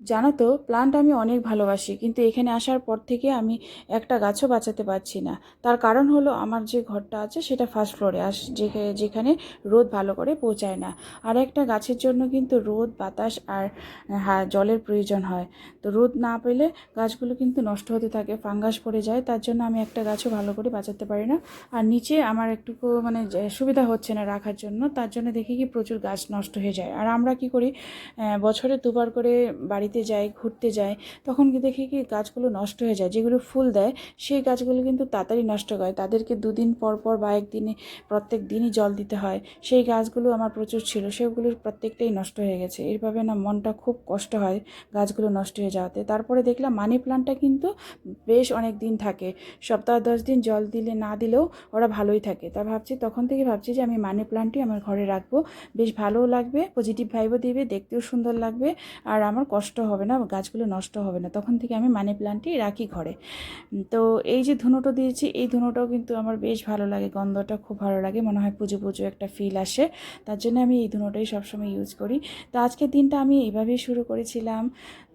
জানো তো, প্লান্ট আমি অনেক ভালোবাসি, কিন্তু এখানে আসার পর থেকে আমি একটা গাছও বাঁচাতে পারছি না। তার কারণ হলো, আমার যে ঘরটা আছে সেটা ফার্স্ট ফ্লোরে, আর যেখানে রোদ ভালো করে পৌঁছায় না। আর একটা গাছের জন্য কিন্তু রোদ, বাতাস আর জলের প্রয়োজন হয়। তো রোদ না পেলে গাছগুলো কিন্তু নষ্ট হতে থাকে, ফাঙ্গাস পড়ে যায়। তার জন্য আমি একটা গাছও ভালো করে বাঁচাতে পারি না। আর নিচে আমার একটুকু মানে সুবিধা হচ্ছে না রাখার জন্য, তার জন্য দেখি কি প্রচুর গাছ নষ্ট হয়ে যায়। আর আমরা কি করি, বছরে দুবার করে বাড়িতে যাই, ঘুরতে যাই, তখন কি দেখি কি গাছগুলো নষ্ট হয়ে যায়। যেগুলো ফুল দেয় সেই গাছগুলো কিন্তু তাড়াতাড়ি নষ্ট হয়, তাদেরকে দুদিন পর পর বা একদিনে প্রত্যেক দিনই জল দিতে হয়। সেই গাছগুলো আমার প্রচুর ছিল, সেগুলোর প্রত্যেকটাই নষ্ট হয়ে গেছে। এইভাবে না মনটা খুব কষ্ট হয় গাছগুলো নষ্ট হয়ে যাওয়াতে। তারপরে দেখলাম মানি প্লান্টটা কিন্তু বেশ অনেক দিন থাকে, সপ্তাহ 10 দিন জল দিলে না দিলেও ওরা ভালোই থাকে। তা ভাবছি, তখন থেকে ভাবছি যে আমি মানি প্লান্টই আমার ঘরে রাখবো। বেশ ভালোও লাগবে, পজিটিভ ভাইবও দিবে, দেখতেও সুন্দর লাগবে, আর আমার কষ্ট হবে না, গাছগুলো নষ্ট হবে না। তখন থেকে আমি মানি প্লান্টই রাখি ঘরে। তো এই যে ধুনোটা দিয়েছি, এই ধুনোটাও কিন্তু আমার বেশ ভালো লাগে, গন্ধটা খুব ভালো লাগে, মনে হয় পুজো পুজো একটা ফিল আসে। তার জন্য আমি এই ধুনোটাই সবসময় ইউজ করি। তো আজকের দিনটা আমি এইভাবেই শুরু করেছিলাম।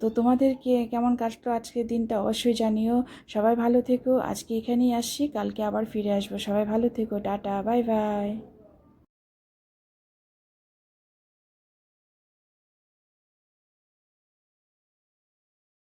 তো তোমাদের কেমন কাটলো আজকের দিনটা অবশ্যই জানিও। সবাই ভালো থেকো, আজকে এখানেই আসছি, কালকে আবার ফিরে আসবো। সবাই ভালো থেকো, টাটা, বাই বাই।